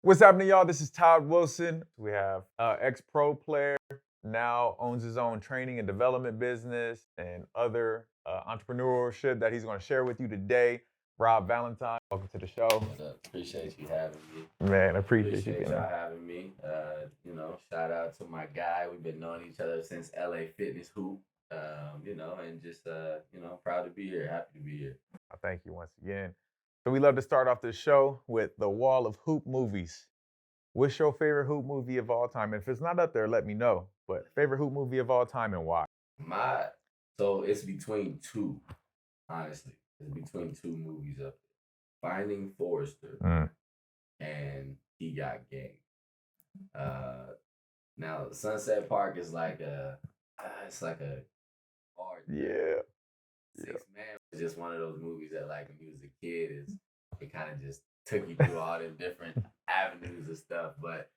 What's happening, y'all? This is Todd Wilson. We have ex-pro player, now owns his own training and development business and other entrepreneurship that he's going to share with you today. Rob Valentine, welcome to the show. What up? Appreciate you having me. Man, appreciate you Appreciate being y'all here. having me. Shout out to my guy. We've been knowing each other since LA Fitness Hoop. And just proud to be here. Happy to be here. Thank you once again. So we love to start off this show with the wall of hoop movies. What's your favorite hoop movie of all time? If it's not up there, let me know. But favorite hoop movie of all time and why? So it's between two, honestly. It's between two movies up there. Finding Forrester and He Got Game. Now Sunset Park is like it's like a hard. Yeah. Six Man was just one of those movies that, like, when you was a kid, it kind of just took you through all the different avenues of stuff. But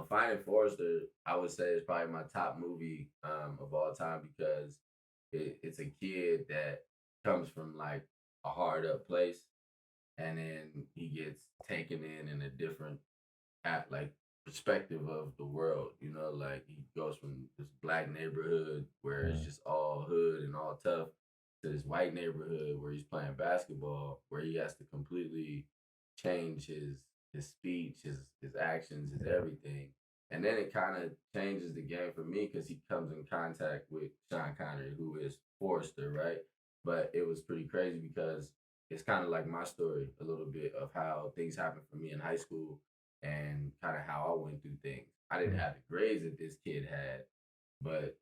Finding Forrester, I would say, is probably my top movie of all time because it's a kid that comes from like a hard up place, and then he gets taken in a different like perspective of the world. Like he goes from this black neighborhood where it's just all hood and all tough to this white neighborhood where he's playing basketball, where he has to completely change his speech, his actions, his everything. And then it kind of changes the game for me because he comes in contact with Sean Connery, who is Forrester, right? But it was pretty crazy because it's kind of like my story a little bit of how things happened for me in high school and kind of how I went through things. I didn't have the grades that this kid had, but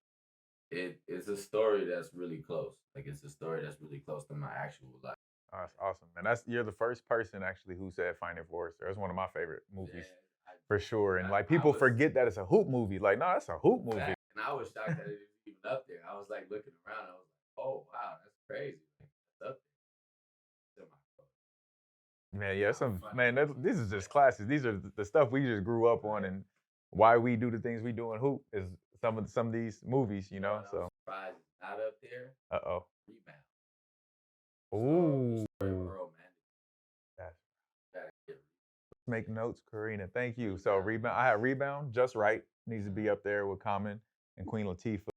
it's a story that's really close. Like, it's a story that's really close to my actual life. Oh, that's awesome, man. You're the first person actually who said Finding Forrester. That's one of my favorite movies for sure. And like people forget that it's a hoop movie. Like, no, it's a hoop movie. And I was shocked that it was even up there. I was like looking around. I was like, oh wow, that's crazy. It's up there. Man, yeah, these are just classics. These are the stuff we just grew up on, and why we do the things we do in hoop is some of these movies, you know. So, surprised it's not up there. uh-oh. Rebound. Ooh. Romantic. Make notes, Karina. Thank you. So Rebound, I had Rebound just right. Needs to be up there with Common and Queen Latifah.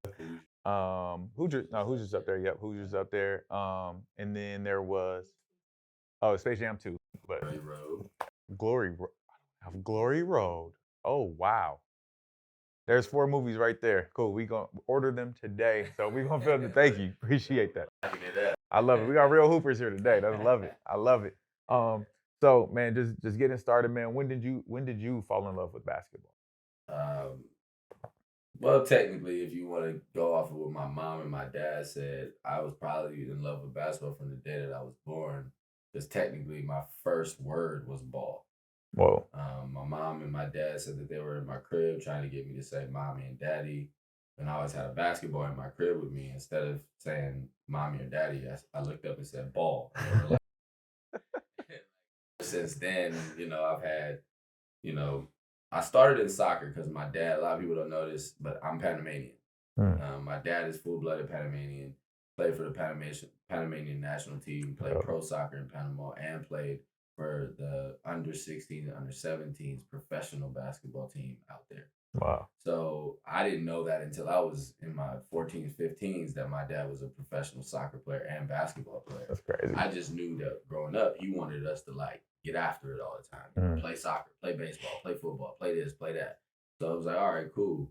Hoosiers up there. Yep, Hoosiers up there. And then there was Space Jam 2. But Glory Road. Oh wow. There's 4 movies right there. Cool. We gonna order them today. So we gonna film it. Thank you. Appreciate that. I love it. We got real hoopers here today. I love it. I love it. So man, just getting started, man. When did you fall in love with basketball? Well, technically, if you want to go off of what my mom and my dad said, I was probably in love with basketball from the day that I was born. Because technically, my first word was ball. Whoa. My mom and my dad said that they were in my crib trying to get me to say mommy and daddy. And I always had a basketball in my crib with me. Instead of saying mommy or daddy, I looked up and said ball. Since then, I've had, I started in soccer because my dad, a lot of people don't know this, but I'm Panamanian. My dad is full-blooded Panamanian, played for the Panamanian national team, played pro soccer in Panama, and played for the under 16s and under 17s professional basketball team out there. Wow. So I didn't know that until I was in my 14s, 15s that my dad was a professional soccer player and basketball player. That's crazy. I just knew that growing up, he wanted us to like get after it all the time. Play soccer, play baseball, play football, play this, play that. So I was like, all right, cool.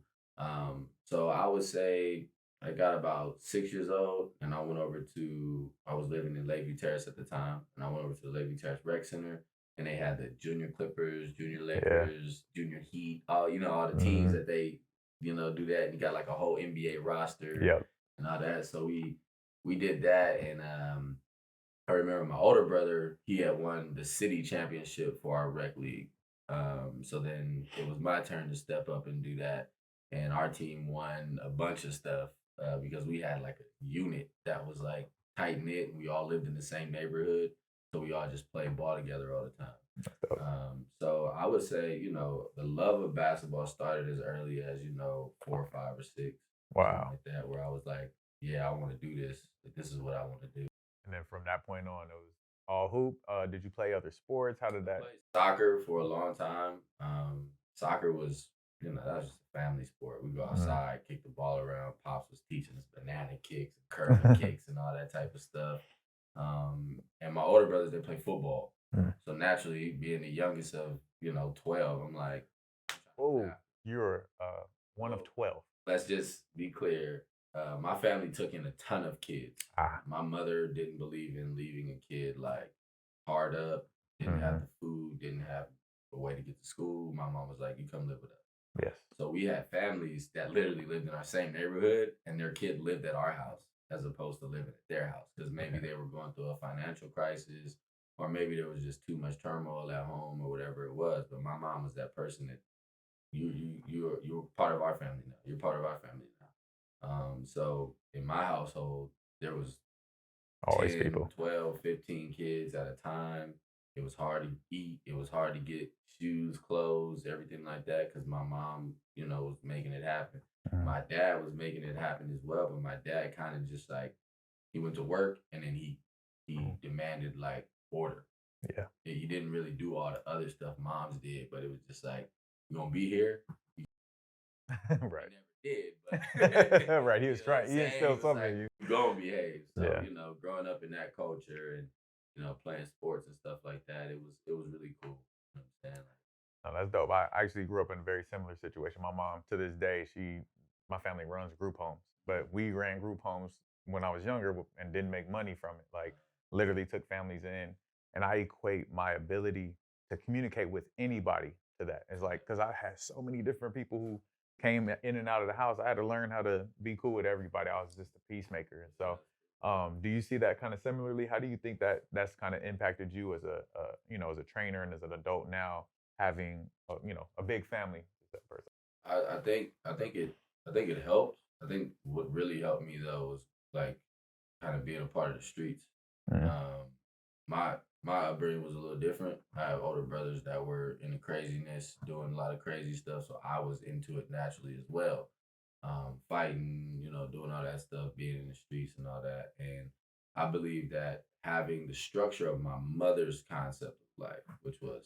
So I would say I got about 6 years old and I was living in Lakeview Terrace at the time, and I went over to the Lakeview Terrace Rec Center, and they had the Junior Clippers, Junior Lakers, Junior Heat, all the teams that they, do that. And you got like a whole NBA roster and all that. So we did that, and I remember my older brother, he had won the city championship for our rec league. So then it was my turn to step up and do that. And our team won a bunch of stuff because we had like a unit that was like tight knit. We all lived in the same neighborhood. So we all just played ball together all the time. So I would say, the love of basketball started as early as, 4 or 5 or 6. Wow. Like that, where I was like, yeah, I want to do this. This is what I want to do. And then from that point on, all hoop? Did you play other sports? How did I that? played soccer for a long time. Soccer was, that was just a family sport. We go Mm, outside, kick the ball around. Pops was teaching us banana kicks and curving kicks and all that type of stuff. And my older brothers, they play football. mm. So naturally, being the youngest of, 12, I'm like, I'm trying to get Oh, out. you're one of So 12. let's just be clear. My family took in a ton of kids. Ah. My mother didn't believe in leaving a kid like hard up, didn't have Hmm. the food, didn't have a way to get to school. My mom was like, "You come live with us." Yes. So we had families that literally lived in our same neighborhood, and their kid lived at our house as opposed to living at their house because maybe Okay. they were going through a financial crisis, or maybe there was just too much turmoil at home, or whatever it was. But my mom was that person that you're part of our family now. You're part of our family now. So in my household, there was Always 10, people. 12, 15 kids at a time. It was hard to eat. It was hard to get shoes, clothes, everything like that because my mom, was making it happen. Mm, My dad was making it happen as well, but my dad kind of just like he went to work and then he mm. demanded like order. Yeah. He didn't really do all the other stuff moms did, but it was just like, you gonna be here? He Right. never did, but Right. He you was know what I'm trying. He saying? He instilled was something like, in you. "You gonna behave." So, Yeah. growing up in that culture and playing sports and stuff like that, it was really cool. You know what I'm saying? No, that's dope. I actually grew up in a very similar situation. My mom, to this day, my family runs group homes, but we ran group homes when I was younger and didn't make money from it. Like, literally took families in, and I equate my ability to communicate with anybody to that. It's like because I had so many different people who came in and out of the house. I had to learn how to be cool with everybody. I was just a peacemaker, and so. Do you see that kind of similarly? How do you think that that's kind of impacted you as as a trainer and as an adult now, having a big family with that person? I think it helped. I think what really helped me though was like kind of being a part of the streets. Mhm. Um, my my upbringing was a little different. I have older brothers that were into craziness, doing a lot of crazy stuff, so I was into it naturally as well. Fighting, doing all that stuff, being in the streets and all that. And I believe that having the structure of my mother's concept of life, which was,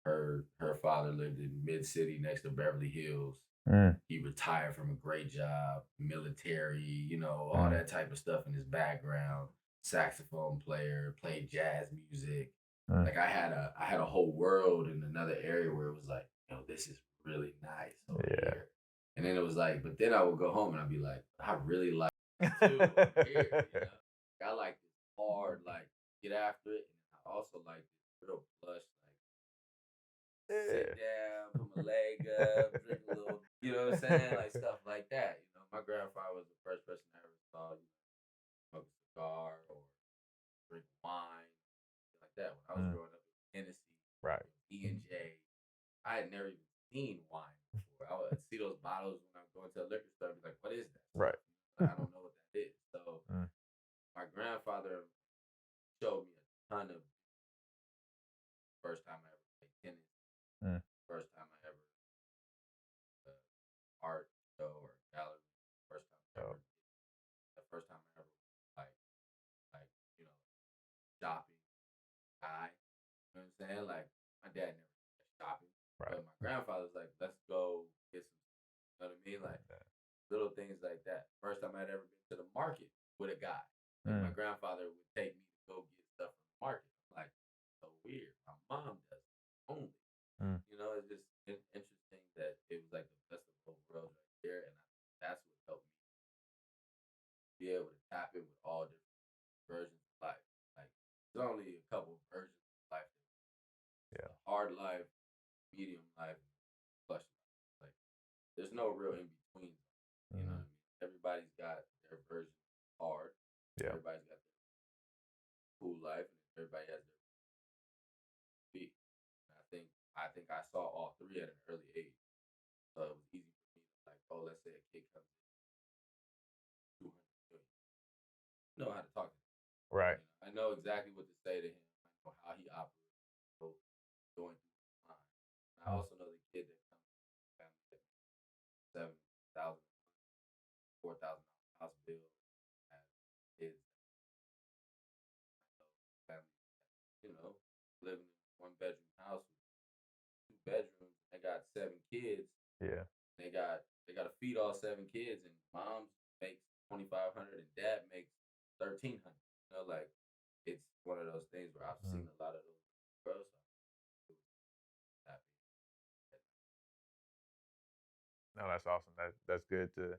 her father lived in mid city next to Beverly Hills. Mm, He retired from a great job, military, all mm, that type of stuff in his background. Saxophone player, played jazz music. mm. Like I had a whole world in another area where it was like, this is really nice over Yeah. here. And then it was like, but then I would go home and I'd be like, I really like it too over here. Like, I like this hard, like get after it. And I also like this real plush, like sit Yeah. down, put my leg up, drink a little, you know what I'm saying? Like stuff like that. My grandfather was the first person I ever saw smoke a cigar or drink wine, like that. When I was Mm, growing up in Tennessee, right. E&J, I had never even seen wine before. I would see those bottles when I was going to a liquor store and be like, what is that Right. stuff? I don't know what that is. So Mm, my grandfather showed me a ton of first time I ever played tennis, mm. first time I ever art show or gallery. First time I ever, So, the first time I ever like you know shopping guy. You know what I'm saying? Like my dad never went shopping, right. but my grandfather was like, "Let's go get some." You know what I mean? Like Yeah. little things like that. First time I'd ever been to the market with a guy. Like my Mm, grandfather would take me to go get stuff from the market. I'm like, so weird. My mom does it only. mm, It's just interesting that it was like the best of both worlds right there, and that's what helped me be able to tap in with all different versions of life. Like there's only a couple of versions of life: yeah. the hard life, medium life, plush life. Like there's no real in between. You know Mm, what I mean? Everybody's got their version of hard. yeah. Everybody's got their cool life, and everybody has their peak. And I think I saw all three at an early age, so it was easy for me to like, oh, let's say a kid comes in 200 million, know how to talk to him. Right. I know exactly what to say to him. I know how he operates, so going through his mind. And I Mm, also know the kid that comes from a family that 7,000, 4,000 house bill, has kids. I know family. kids. Yeah. They got to feed all 7 kids, and mom makes 2,500 and dad makes 1,300. Like it's one of those things where I've Mm. seen a lot of those girls. So I'm happy. No, that's awesome. That's good to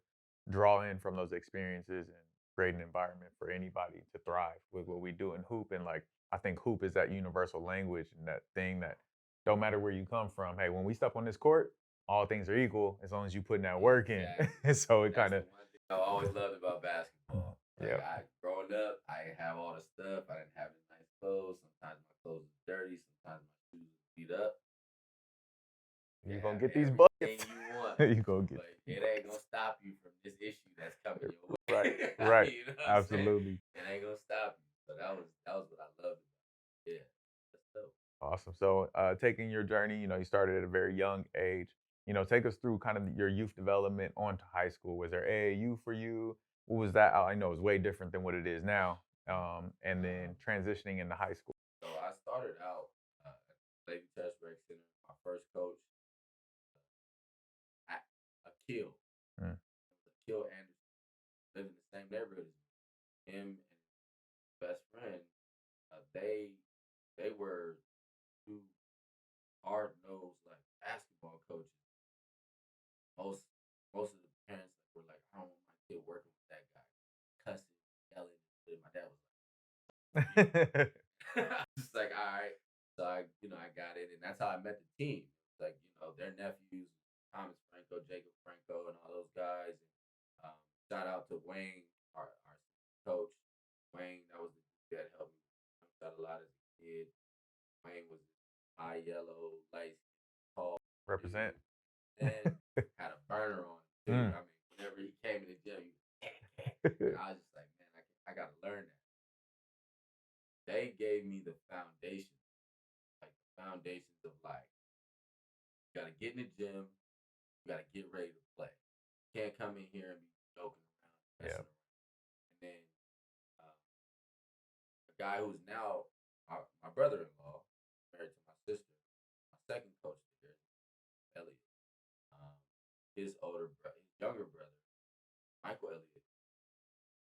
draw in from those experiences and create an environment for anybody to thrive with what we do in hoop. And like I think hoop is that universal language and that thing that don't matter where you come from. Hey, when we step on this court, all things are equal as long as you putting that work in. Exactly. So it That's kind the of one thing I always loved about basketball. Like yeah. growing up, I didn't have all the stuff. I didn't have the nice clothes. Sometimes my clothes was dirty. Sometimes my shoes was beat up. You You're can gonna have get these everything buckets. you want, You gonna get but it ain't gonna stop you from this issue that's coming your way. right, right. You know what I'm saying? Absolutely. It ain't gonna stop you. So that was what I loved about it. Yeah, that's dope. Awesome. So, taking your journey, you started at a very young age. Take us through kind of your youth development onto high school. Was there AAU for you? What was that? I know it's way different than what it is now. And then transitioning into high school. So I started out at Lady Test Rec Center. My first coach, at Akil. Mm, Akil Anderson lived in the same neighborhood as me. Him and his best friend, they were two hard nosed like basketball coaches. Most most of the parents were like, I don't want my kid working with that guy, cussing, yelling. And my dad was like, I was just like, all right. So I got in, and that's how I met the team. Like, their nephews, Thomas Franco, Jacob Franco, and all those guys. And shout out to Wayne, our coach. Wayne, that was the dude that helped me. Shot a lot as a kid. Wayne was high yellow, light, tall Represent. dude, and had a burner on him too. Mm. I mean, whenever he came in the gym, and I was just like, man, I gotta learn that. They gave me the foundation, like the foundations of life. You gotta get in the gym. You gotta get ready to play. You can't come in here and be joking around, Yeah. messing around. And then uh, a guy who's now my brother-in-law, married to my sister, my second coach there, Elliot. Um, his younger brother, Michael Elliott,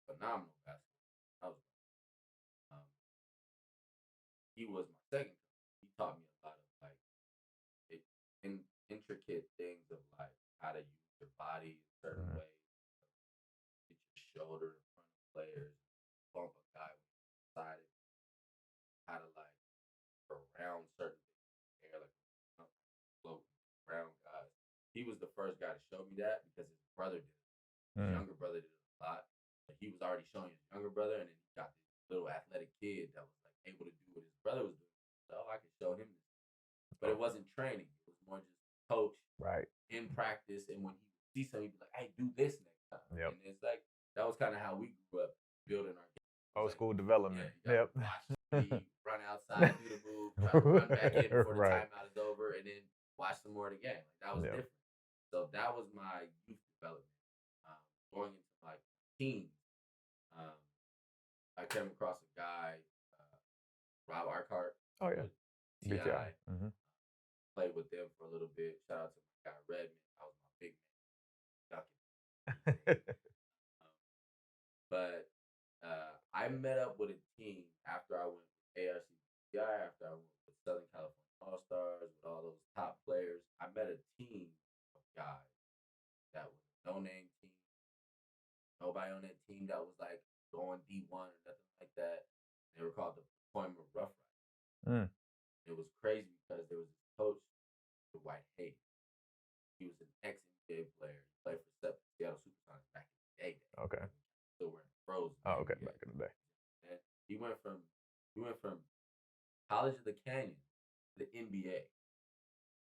phenomenal basketball. Um, he was my second coach. He taught me a lot of like it, intricate things of like how to use your body in certain Mm. ways, get your shoulder in front of players, bump a guy with your side, how to like around certain things in the air, like float around guys. He was the first guy to show me that because his brother did it. His Mm. younger brother did it a lot, but he was already showing his younger brother, and then he got this little athletic kid that was like able to do what his brother was doing. So I could show him this, but it wasn't training. It was more just coach Right. in practice, and when he would see something, he'd be like, "Hey, do this next time." Yep. And it's like that was kind of how we grew up building our game. Old Like, school yeah, development. you gotta Yep. watch me run outside, do the move, try to run back in before the Right. timeout is over, and then watch some more of the game. Like that was Yep. different. So that was my youth development. Going into like teens, um, I came across a guy, Rob Arcart, Oh yeah. Ti. BTI. Mm-hmm. Played with them for a little bit. Shout out to my guy Redman. That was my big man. Um, but I met up with a team after I went with ARCBI, after I went with Southern California All Stars, with all those top players. I met a team of guys that was a no name team. Nobody on that team that was like going D1 or nothing like that. They were called the Pacoima Rough Riders. Mm. It was crazy because there was this coach, Dwight Hayes. He was an ex NBA player. He played for Seattle Supersonics back in the day. Okay. Still wearing pros. Oh, okay. Back in the day. And he went from College of the Canyon to the NBA.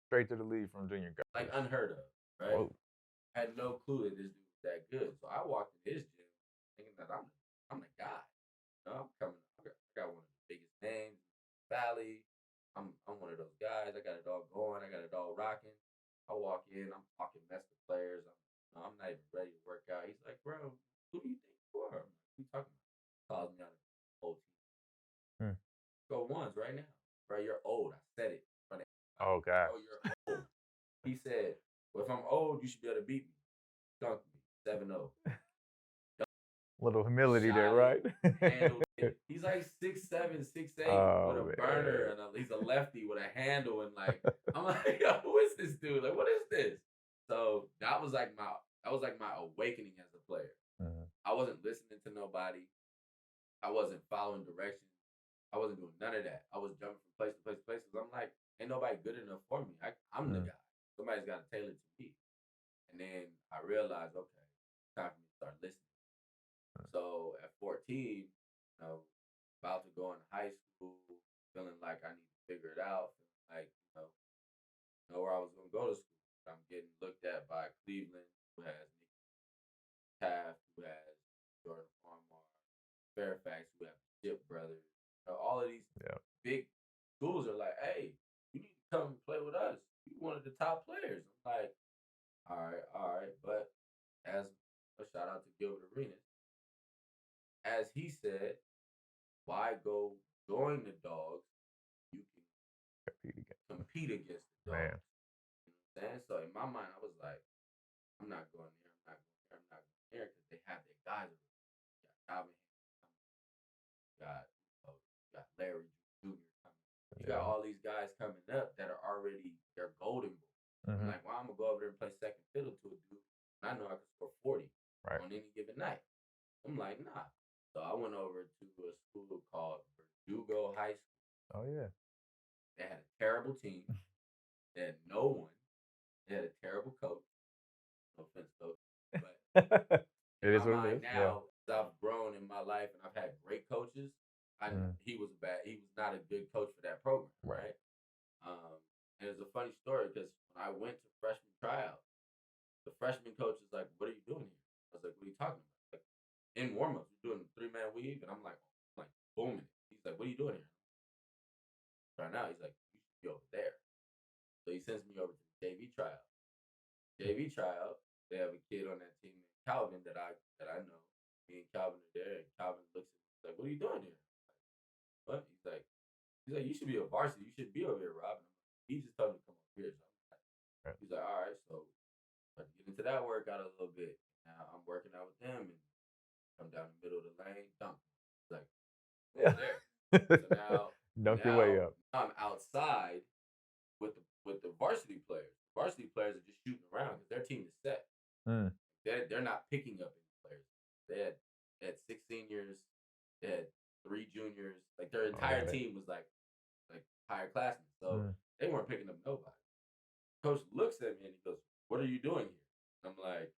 Straight to the league from junior college. Like unheard of, right? Whoa. I had no clue that this dude was that good. So I walked in his gym thinking that I'm the guy. I'm coming. I got one of the biggest names in the Valley. I'm one of those guys. I got it all going. I got it all rocking. I walk in. I'm talking mess to players. I'm not even ready to work out. He's like, bro, who do you think you are? I'm like, who you talking about? Calls me out of the whole team. Hmm. Go ones right now. Bro, you're old. I said it. Oh God. Bro, you're old. He said, if I'm old, you should be able to beat me. Dunk me 7-0. Little humility Shot there, it, right? handled it. He's like 6'7", 6'8", Oh, with a man. burner, and he's a lefty with a handle, and like I'm like, yo, who is this dude? Like, what is this? So that was like my awakening as a player. Mhm. I wasn't listening to nobody. I wasn't following directions. I wasn't doing none of that. I was jumping from place to place to place because I'm like, ain't nobody good enough for me. I'm the guy. Somebody's got to tailor to me. And then I realized, okay, it's time for me to start listening. So at 14, about to go into high school, feeling like I need to figure it out, feeling like, know where I was going to go to school. I'm getting looked at by Cleveland, who has Nick Taft, who has Jordan Farmar, Fairfax, who have Chip Brothers. All of these big schools are like, hey, you need to come and play with us. You one of the top players. I'm like, all right. But as a shout out to Gilbert Arenas, as he said, why go join the Dogs? You can compete against the Dogs. Man. You know what I'm saying? So in my mind, I was like, I'm not going there. I'm not going there because they have their guys. You got Calvin, you got Larry Jr. coming. You got all these guys coming up that are already they're golden boys. I'm like, well, I'm gonna go over there and play second fiddle to a dude. And I know I can score 40 on any given night. I'm like, nah. So I went over to a school called Verdugo High School. Oh yeah. They had a terrible team. They had no one. They had a terrible coach. No offense, coach. But it is what it is. Now, as I've grown in my life and I've had great coaches, he was not a good coach for that program, right? And it's a funny story because when I went to freshman tryout, the freshman coach is like, "What are you doing here?" I was like, "What are you talking about?" Like in warm-ups, we're doing 3-man weave, and I'm like booming. He's like, "What are you doing here?" Right now, he's like, "You should be over there." So he sends me over to the JV tryout. JV tryout, they have a kid on that team named Calvin that I know. Me and Calvin are there, and Calvin looks at me like, "What are you doing here?" What? He's like, "You should be a varsity. You should be over here, Rob." And I'm like, he just told me to come over here. So he's like, "All right." So I get into that workout a little bit. Now I'm working out with them and come down the middle of the lane, dunk. He's like, over there. So dunk your way up. Now I'm outside with the varsity players. Varsity players are just shooting around because their team is set. They're not picking up any players. They had 6 seniors, they had 3 juniors. Like their entire team was like higher classmen. So they weren't picking up nobody. Coach looks at me and he goes, "What are you doing here?" I'm like,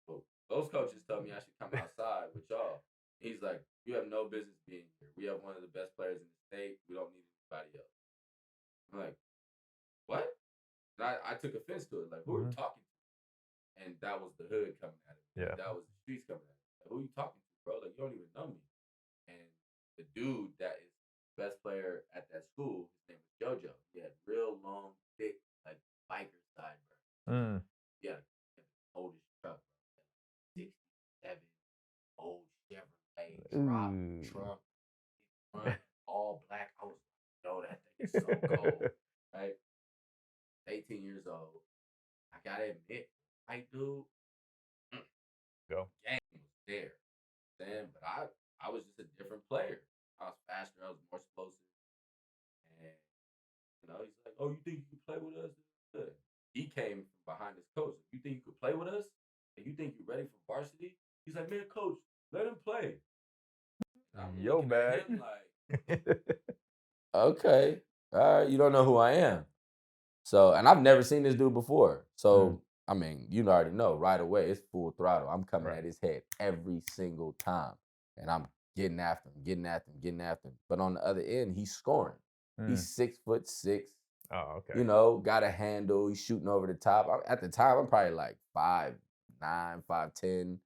"Well, those coaches tell me I should come outside with y'all." He's like, "You have no business being here. We have one of the best players in the state. We don't need anybody else." I'm like, "What?" And I took offense to it. Like, who are you talking to? And that was the hood coming at it. Yeah. That was the streets coming at it. Like, who are you talking to, bro? Like, you don't even know me. And the dude that is the best player at that school, his name was JoJo. He had real long, thick, like biker sideburns. Yeah, the oldest truck, bro. 67 old Chevrolet drop trunk, all black. I was like, "No, that thing is so cold." Right? 18 years old. I gotta admit, white dude, game was there. But I was just a different player. I was faster. I was more explosive. And he's like, "Oh, you think you can play with us?" He came from behind his coach. "You think you could play with us? And you think you're ready for varsity?" He's like, "Man, coach, let him play." I'm looking at him like, okay, all right, you don't know who I am. So, and I've never seen this dude before. So, I mean, you already know right away, it's full throttle. I'm coming at his head every single time. And I'm getting after him. But on the other end, he's scoring. He's 6'6". Oh, okay. Got a handle. He's shooting over the top. At the time, I'm probably like 5'9", 5'10".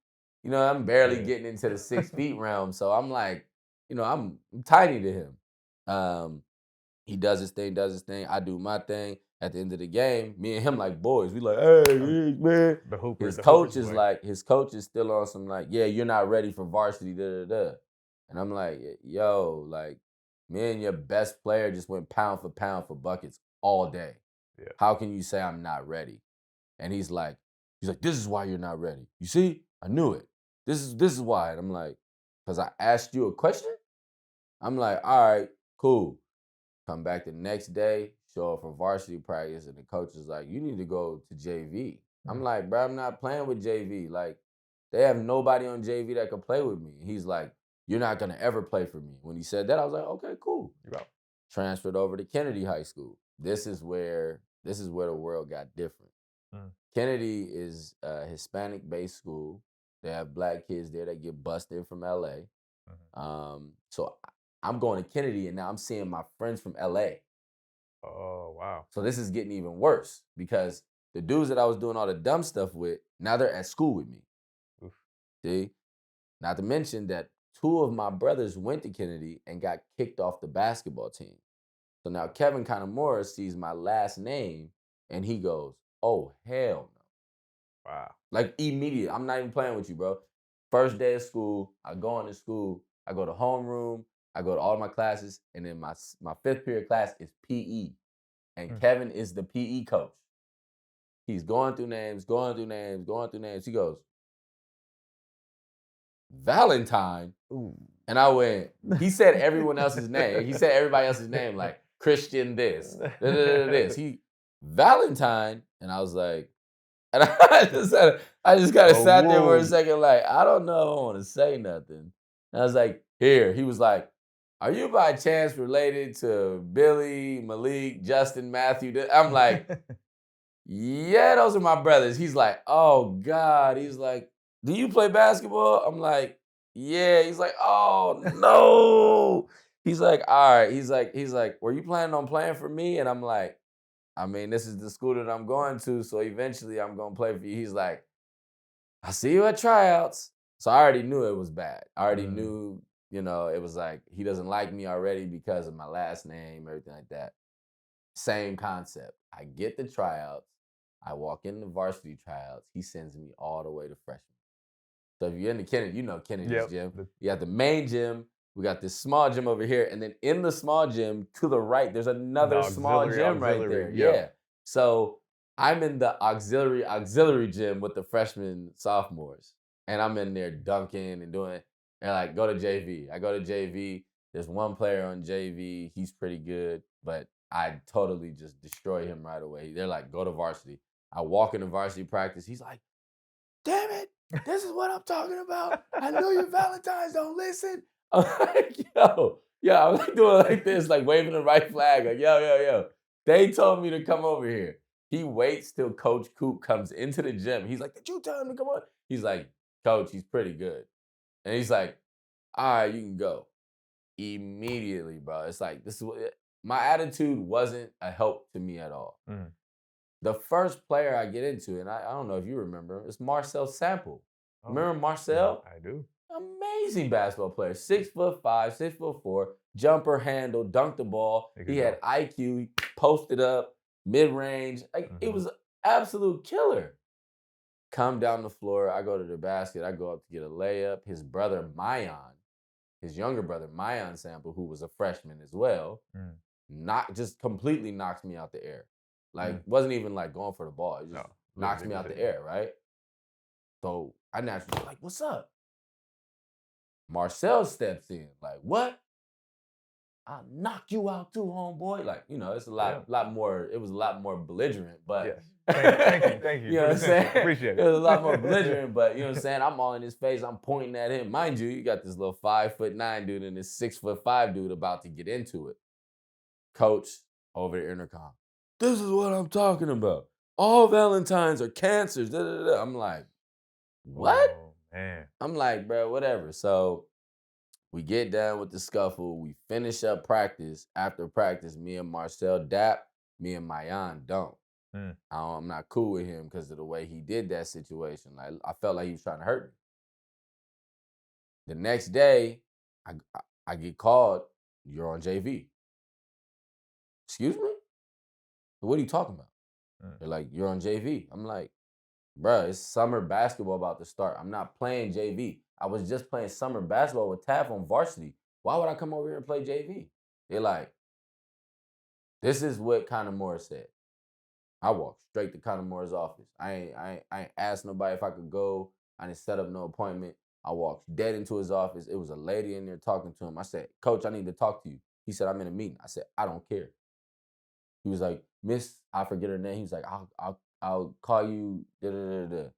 I'm barely getting into the 6 feet realm. So I'm like, I'm tiny to him. He does his thing. I do my thing. At the end of the game, me and him like boys. We like, "Hey, man." His coach is still on some like, "Yeah, you're not ready for varsity, da da da." And I'm like, "Yo, like, me and your best player just went pound for buckets all day. Yeah. How can you say I'm not ready?" And he's like, this is why you're not ready. You see? I knew it. This is why. And I'm like, because I asked you a question? I'm like, all right, cool. Come back the next day, show up for varsity practice, and the coach is like, you need to go to JV. I'm like, bro, I'm not playing with JV. Like, they have nobody on JV that can play with me. He's like, you're not gonna ever play for me. When he said that, I was like, okay, cool. You out. Transferred over to Kennedy High School. This is where the world got different. Kennedy is a Hispanic-based school. They have black kids there that get busted from LA. So I'm going to Kennedy, and now I'm seeing my friends from LA. Oh, wow. So this is getting even worse because the dudes that I was doing all the dumb stuff with, now they're at school with me. Oof. See? Not to mention that 2 of my brothers went to Kennedy and got kicked off the basketball team. So now Kevin Conamora sees my last name and he goes, oh, hell no. Wow. Like immediate. I'm not even playing with you, bro. First day of school, I go into school, I go to homeroom, I go to all my classes, and then my 5th period class is PE. And Kevin is the PE coach. He's going through names. He goes, Valentine? Ooh. And I went, he said everyone else's name. He said everybody else's name, like Christian this, this. Valentine? And I was like, and I just kind of sat there for a second, like, I don't know if I want to say nothing. And I was like, here. He was like, are you by chance related to Billy, Malik, Justin, Matthew? I'm like, yeah, those are my brothers. He's like, oh, God. He's like, do you play basketball? I'm like, yeah. He's like, oh, no. He's like, all right. He's like, were you planning on playing for me? And I'm like, I mean, this is the school that I'm going to, so eventually I'm going to play for you. He's like, I'll see you at tryouts. So I already knew it was bad. I already knew, it was like, he doesn't like me already because of my last name, everything like that. Same concept. I get the tryouts. I walk in the varsity tryouts. He sends me all the way to freshman. So if you're in the Kennedy, you know Kennedy's gym. You got the main gym. We got this small gym over here. And then in the small gym to the right, there's another small gym right there. Yeah. So I'm in the auxiliary gym with the freshmen, sophomores. And I'm in there dunking and doing, and like, go to JV. I go to JV. There's one player on JV. He's pretty good, but I totally just destroy him right away. They're like, go to varsity. I walk into varsity practice. He's like, damn it. This is what I'm talking about. I know your Valentines don't listen. I'm like, I'm like doing like this, like waving the right flag. Like, yo. They told me to come over here. He waits till Coach Coop comes into the gym. He's like, did you tell him to come on? He's like, Coach, he's pretty good. And he's like, all right, you can go. Immediately, bro. It's like, this is what my attitude wasn't a help to me at all. The first player I get into, and I don't know if you remember, it's Marcel Sample. Remember Marcel? I do. Amazing basketball player. 6'5", 6'4", jumper handle, dunked the ball. He had IQ, he posted up, mid-range. Like, it was an absolute killer. Come down the floor, I go to the basket, I go up to get a layup. His brother, Mayan, his younger brother, Mayan Sample, who was a freshman as well, just completely knocks me out the air. Like, wasn't even like going for the ball. It just knocks me out the air, right? So I naturally was like, what's up? Marcel steps in, like, what? I'll knock you out too, homeboy. Like, it's a lot more, it was a lot more belligerent, but yes. Thank you. You know what I'm saying? Appreciate it. It was a lot more belligerent, but you know what I'm saying? I'm all in his face, I'm pointing at him. Mind you, you got this little 5'9" dude and this 6'5" dude about to get into it. Coach over the intercom. This is what I'm talking about. All Valentines are cancers. I'm like, what? Oh, man. I'm like, bro, whatever. So we get done with the scuffle. We finish up practice. After practice, me and Marcel dap. Me and Mayan don't. I'm not cool with him because of the way he did that situation. Like, I felt like he was trying to hurt me. The next day, I get called. You're on JV. Excuse me? What are you talking about? They're like, you're on JV. I'm like, bruh, it's summer basketball about to start. I'm not playing JV. I was just playing summer basketball with Taff on varsity. Why would I come over here and play JV? They're like, this is what Conor Moore said. I walked straight to Conor Moore's office. I ain't asked nobody if I could go. I didn't set up no appointment. I walked dead into his office. It was a lady in there talking to him. I said, Coach, I need to talk to you. He said, I'm in a meeting. I said, I don't care. He was like, Miss, I forget her name. He was like, I'll call you. Da, da, da, da.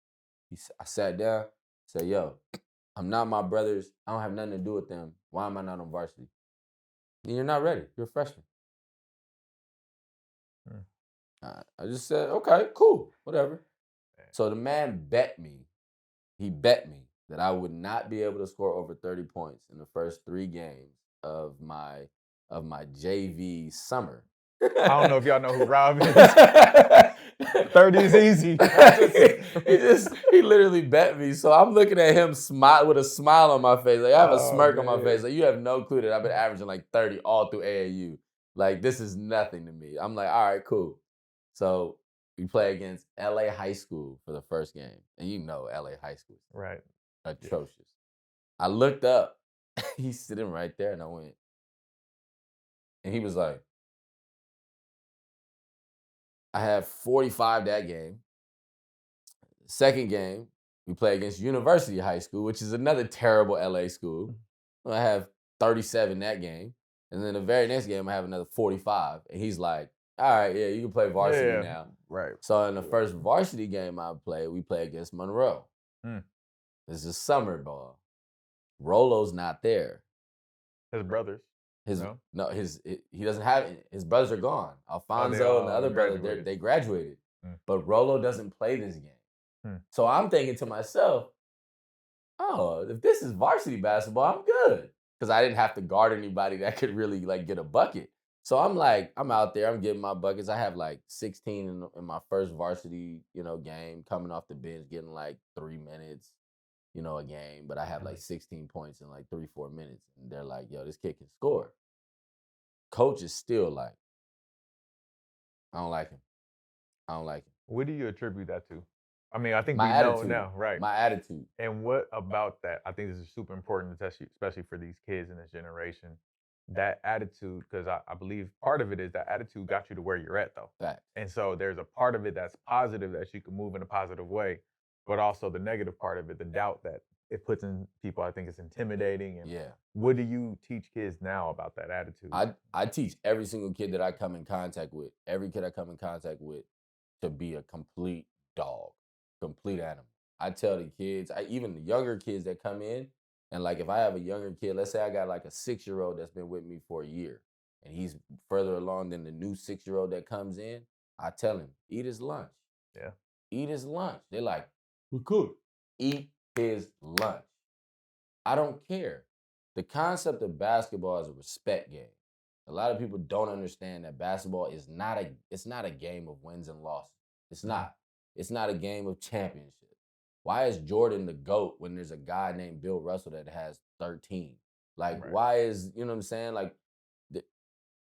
I sat down, said, yo, I'm not my brothers. I don't have nothing to do with them. Why am I not on varsity? You're not ready. You're a freshman. I just said, okay, cool, whatever. So the man bet me. He bet me that I would not be able to score over 30 points in the first 3 games of my JV summer. I don't know if y'all know who Rob is. 30 is easy. he literally bet me. So I'm looking at him smile with a smile on my face. Like I have a smirk on my face. Like you have no clue that I've been averaging like 30 all through AAU. Like this is nothing to me. I'm like, all right, cool. So we play against LA High School for the first game. And you know LA High School. Right. Atrocious. Yeah. I looked up. He's sitting right there and I went. And he was like, I had 45 that game. Second game, we play against University High School, which is another terrible LA school. I have 37 that game. And then the very next game, I have another 45. And he's like, all right, yeah, you can play varsity now. Right. So in the first varsity game I played, we play against Monroe. This is summer ball. Rolo's not there. His brothers. He doesn't have his brothers are gone. Alfonso and the other brother, they graduated. But Rolo doesn't play this game. So I'm thinking to myself, oh, if this is varsity basketball, I'm good. Because I didn't have to guard anybody that could really like get a bucket. So I'm like, I'm out there, I'm getting my buckets. I have like 16 in my first varsity, game, coming off the bench, getting like 3 minutes, a game. But I have like 16 points in like 3-4 minutes. And they're like, yo, this kid can score. Coach is still like, I don't like him. I don't like him. What do you attribute that to? I mean, I think my we attitude, know now, right? My attitude. And what about that? I think this is super important, especially for these kids in this generation. That attitude, because I believe part of it is that attitude got you to where you're at, though. Fact. And so there's a part of it that's positive that you can move in a positive way, but also the negative part of it, the doubt that it puts in people, I think it's intimidating. And what do you teach kids now about that attitude? I teach every single kid that I come in contact with, to be a complete dog, complete animal. I tell the kids, even the younger kids that come in, and like if I have a younger kid, let's say I got like a 6-year-old that's been with me for a year, and he's further along than the new 6-year-old that comes in, I tell him, eat his lunch. Yeah. Eat his lunch. They're like, we could. Eat his lunch. I don't care. The concept of basketball is a respect game. A lot of people don't understand that basketball is not a game of wins and losses. It's not. It's not a game of championship. Why is Jordan the GOAT when there's a guy named Bill Russell that has 13? Like, why is, you know what I'm saying? Like,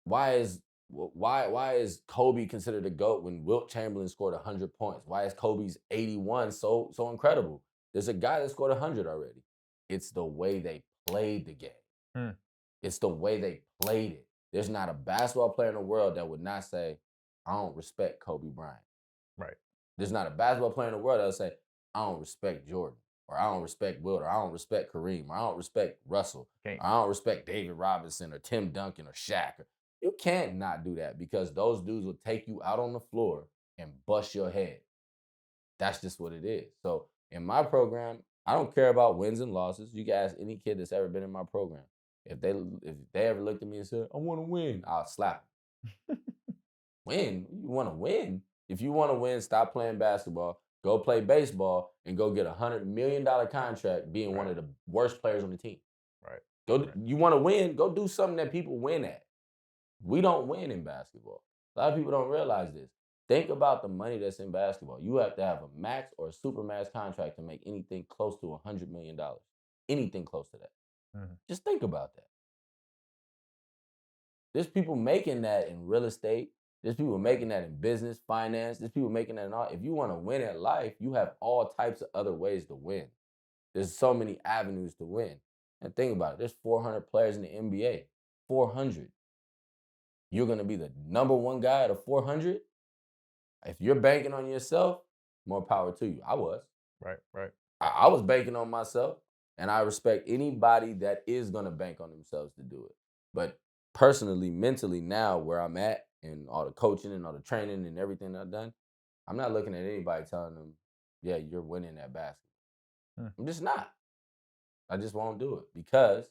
why is Kobe considered a GOAT when Wilt Chamberlain scored 100 points? Why is Kobe's 81 so incredible? There's a guy that scored 100 already. It's the way they played the game. It's the way they played it. There's not a basketball player in the world that would not say, I don't respect Kobe Bryant. Right. There's not a basketball player in the world that will say, I don't respect Jordan, or I don't respect Wilt, or I don't respect Kareem, or I don't respect Russell, or I don't respect David Robinson, or Tim Duncan, or Shaq. You can't not do that because those dudes will take you out on the floor and bust your head. That's just what it is. So in my program, I don't care about wins and losses. You can ask any kid that's ever been in my program. If they ever looked at me and said, I want to win, I'll slap them. Win? You want to win? If you want to win, stop playing basketball, go play baseball, and go get $100 million contract being one of the worst players on the team. Right. You want to win, go do something that people win at. We don't win in basketball. A lot of people don't realize this. Think about the money that's in basketball. You have to have a max or a super max contract to make anything close to $100 million. Anything close to that. Just think about that. There's people making that in real estate. There's people making that in business, finance. There's people making that in art. If you want to win at life, you have all types of other ways to win. There's so many avenues to win. And think about it. There's 400 players in the NBA. 400. You're going to be the number one guy out of 400? If you're banking on yourself, more power to you. I was. Right. I was banking on myself, and I respect anybody that is gonna bank on themselves to do it. But personally, mentally, now where I'm at, and all the coaching and all the training and everything I've done, I'm not looking at anybody telling them, "Yeah, you're winning that basket." Hmm. I'm just not. I just won't do it because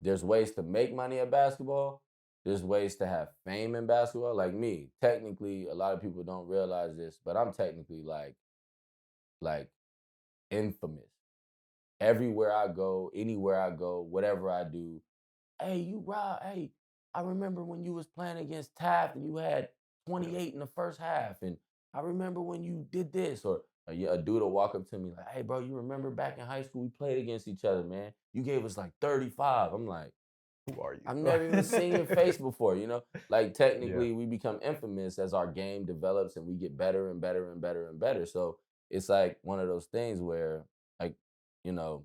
there's ways to make money at basketball. There's ways to have fame in basketball. Like me, technically, a lot of people don't realize this, but I'm technically like infamous. Everywhere I go, anywhere I go, whatever I do, hey, you Rob, hey, I remember when you was playing against Taft and you had 28 in the first half. And I remember when you did this. Or a dude will walk up to me like, hey, bro, you remember back in high school we played against each other, man. You gave us like 35. I'm like, Who are you? I've never even seen your face before, you know? Like Yeah. technically we become infamous as our game develops and we get better and better and better and better. So it's like one of those things where like, you know,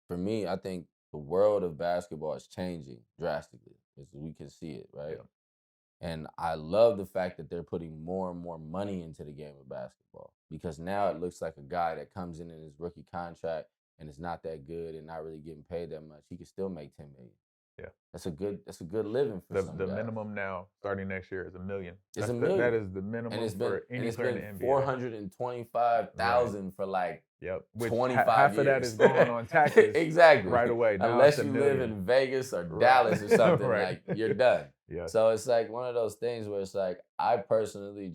for me, I think the world of basketball is changing drastically as we can see it, right? Yeah. And I love the fact that they're putting more and more money into the game of basketball because now it looks like a guy that comes in his rookie contract and is not that good and not really getting paid that much. He can still make 10 million. Yeah. That's a good living for some The guys. minimum now starting next year is $1 million. It's That $1 million. is the minimum And it's for been any player in the NBA. 425,000 for like Yep. Which 25 half years. of that is going on taxes Exactly. right away. Now Unless it's you $1 live million. in Vegas or Right. Dallas or something, Right. like you're done. Yeah. So it's like one of those things where it's like I personally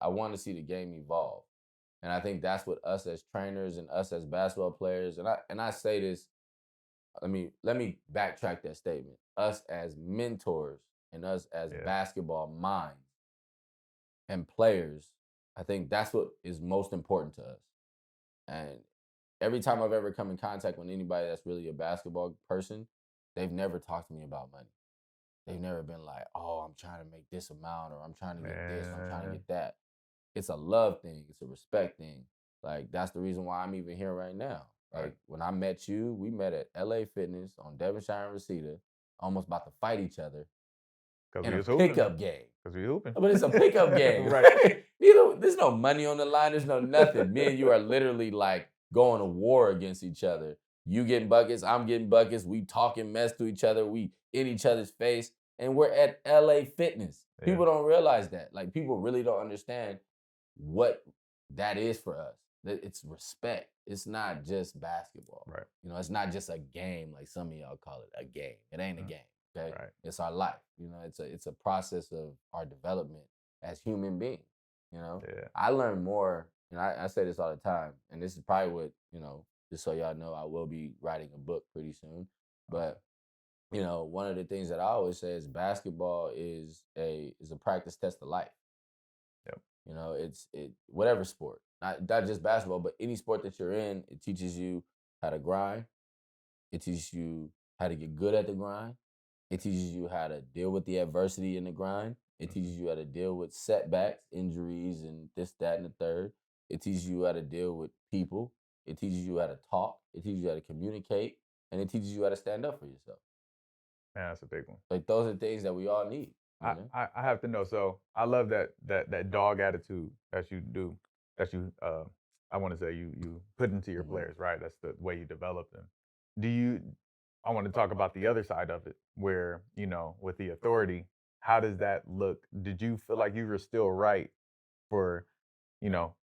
I want to see the game evolve. And I think that's what us as trainers and us as basketball players, and I say this, let me backtrack that statement. Us as mentors and us as Yeah. basketball minds and players, I think that's what is most important to us. And every time I've ever come in contact with anybody that's really a basketball person, they've never talked to me about money. They've never been like, oh, I'm trying to make this amount or I'm trying to get this, or I'm trying to Man. get that. It's a love thing, it's a respect thing. Like that's the reason why I'm even here right now. Like Right. when I met you, we met at LA Fitness on Devonshire and Reseda, almost about to fight each other Because in we a was hooping. pickup game. Because we hooping. But it's a pickup game. Right. There's no money on the line. There's no nothing. Me and you are literally like going to war against each other. You getting buckets, I'm getting buckets. We talking mess to each other. We in each other's face. And we're at LA Fitness. Yeah. People don't realize that. Like people really don't understand what that is for us. It's respect. It's not just basketball. Right. You know, it's not just a game like some of y'all call it a game. It ain't a game. Okay. Right. It's our life. You know, it's a process of our development as human beings. You know, Yeah. I learn more, and I say this all the time, and this is probably what, just so y'all know, I will be writing a book pretty soon. But, one of the things that I always say is basketball is a practice test of life. Yep. You know, it's whatever sport, not just basketball, but any sport that you're in, it teaches you how to grind. It teaches you how to get good at the grind. It teaches you how to deal with the adversity in the grind. It teaches you how to deal with setbacks, injuries, and this, that, and the third. It teaches you how to deal with people. It teaches you how to talk. It teaches you how to communicate. And it teaches you how to stand up for yourself. Man, that's a big one. Like those are things that we all need. You know? I have to know. So I love that dog attitude that you do, that you I want to say you put into your players, right? That's the way you develop them. I want to talk about the other side of it, where, with the authority, how does that look? Did you feel like you were still right for, you know,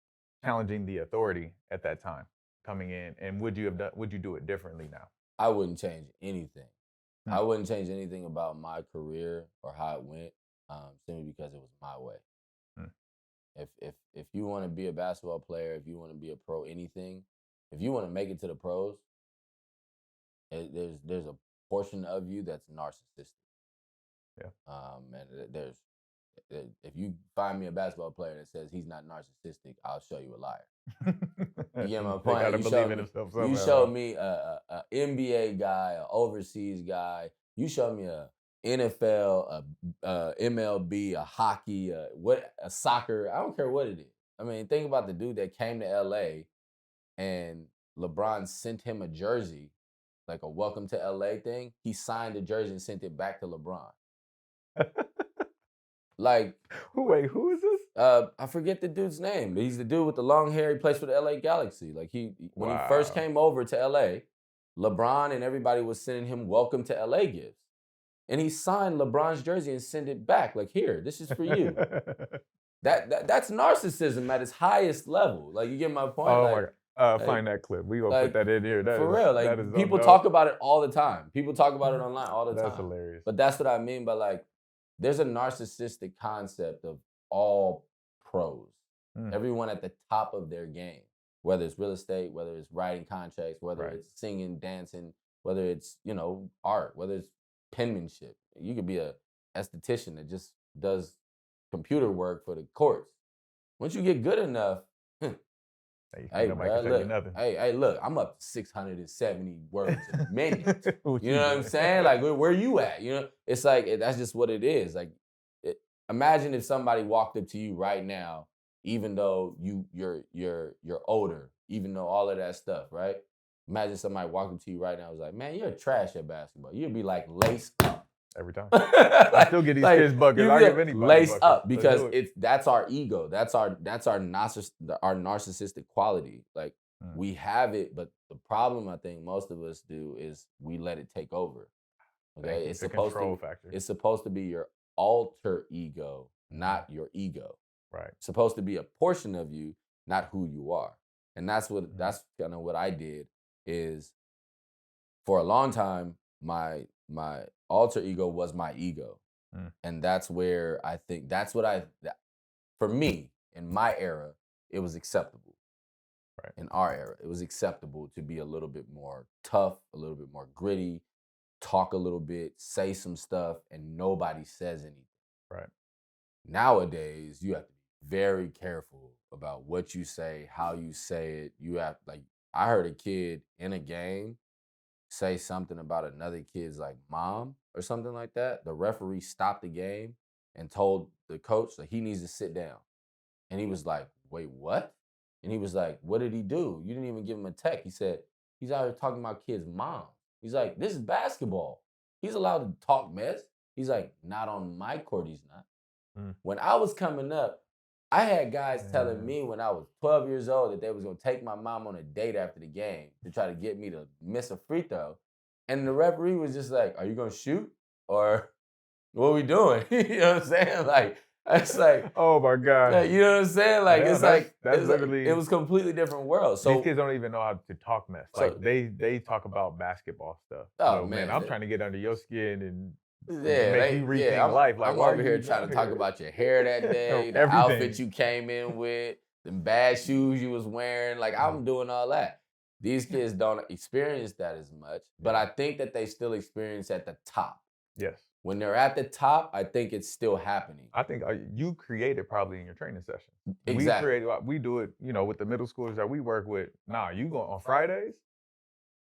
challenging the authority at that time coming in? And would you do it differently now? I wouldn't change anything. Hmm. I wouldn't change anything about my career or how it went, simply because it was my way. Hmm. If you want to be a basketball player, if you want to be a pro, anything, if you want to make it to the pros, there's a portion of you that's narcissistic. Yeah. And if you find me a basketball player that says he's not narcissistic, I'll show you a liar. You get my They point? gotta You believe showed in me, themselves you somehow. showed me a NBA guy, an overseas guy. You showed me a NFL, a MLB, a hockey, a soccer. I don't care what it is. I mean, think about the dude that came to LA and LeBron sent him a jersey, like a welcome to LA thing. He signed the jersey and sent it back to LeBron. Like, Wait, who is this? I forget the dude's name. He's the dude with the long hair. He plays for the LA Galaxy. Like when he first Wow. came over to LA, LeBron and everybody was sending him welcome to LA gifts. And he signed LeBron's jersey and sent it back. Like, here, this is for you. That's narcissism at its highest level. Like, you get my point? Oh like, my God. like- Find that clip. We gonna like, put that in here. That for is- real. that Like, is so people dope. talk about it all the time. People talk about it online all the That's time. hilarious. But that's what I mean by, like, there's a narcissistic concept of all pros. Everyone at the top of their game, whether it's real estate, whether it's writing contracts, whether Right. it's singing, dancing, whether it's, art, whether it's penmanship. You could be a esthetician that just does computer work for the courts. Once you get good enough, hey, nobody bro, can tell you look, nothing. hey, look, I'm up to 670 words a minute. What You know what I'm doing? saying? Like, where you at? It's like that's just what it is. Like, imagine if somebody walked up to you right now, even though you're older, even though all of that stuff, right? Imagine somebody walked up to you right now and was like, "Man, you're trash at basketball." You'd be like, lace up. Every time. Like, I still get these kids buckets. I give anybody lace buckets. up Let's because do it. that's our ego. That's our narcissistic quality. Like, we have it, but the problem I think most of us do is we let it take over. Okay, It's a control factor. It's supposed to be your alter ego, not your ego. Right. It's supposed to be a portion of you, not who you are. And that's kind of what I did. Is for a long time my alter ego was my ego. And that's where I think for me, in my era, it was acceptable. Right. In our era, it was acceptable to be a little bit more tough, a little bit more gritty, talk a little bit, say some stuff, and nobody says anything. Right. Nowadays, you have to be very careful about what you say, how you say it. You have, like, I heard a kid in a game say something about another kid's like mom or something like that. The referee stopped the game and told the coach that he needs to sit down. And he was like, "Wait, what?" And he was like, "What did he do? You didn't even give him a tech." He said, "He's out here talking about kids' mom." He's like, "This is basketball. He's allowed to talk mess." He's like, "Not on my court, he's not." When I was coming up, I had guys telling me when I was 12 years old that they was going to take my mom on a date after the game to try to get me to miss a free throw. And the referee was just like, "Are you going to shoot? Or what are we doing?" You know what I'm saying? Like, it's like, oh my God. you know what I'm saying? Like, Yeah, it's that's literally, it was a completely different world. So these kids don't even know how to talk mess. Like, they talk about basketball stuff. Oh, So, man, I'm trying to get under your skin and make you rethink life. Like, I'm why over are here you trying to out talk here? about your hair that day, the Everything. outfit you came in with, the bad shoes you was wearing. Like, I'm doing all that. These kids don't experience that as much, but I think that they still experience at the top. Yes. When they're at the top, I think it's still happening. I think you create it probably in your training session. Exactly. We do it, with the middle schoolers that we work with. You go on Fridays,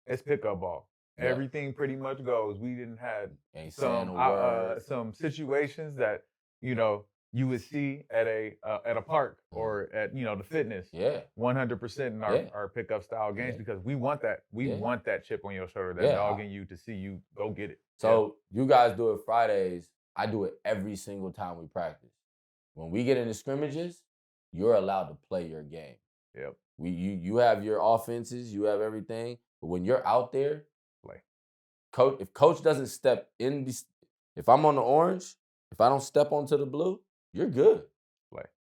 it's pickup ball. Yeah. Everything pretty much goes. We didn't have Ain't saying a word. some situations that you would see at a park or at the fitness. Yeah. 100% in our pickup style games because we want that. We want that chip on your shoulder, that dog in you to see you go get it. So you guys do it Fridays. I do it every single time we practice. When we get into scrimmages, you're allowed to play your game. Yep. You have your offenses, you have everything, but when you're out there, play. If coach doesn't step in, if I'm on the orange, if I don't step onto the blue, you're good.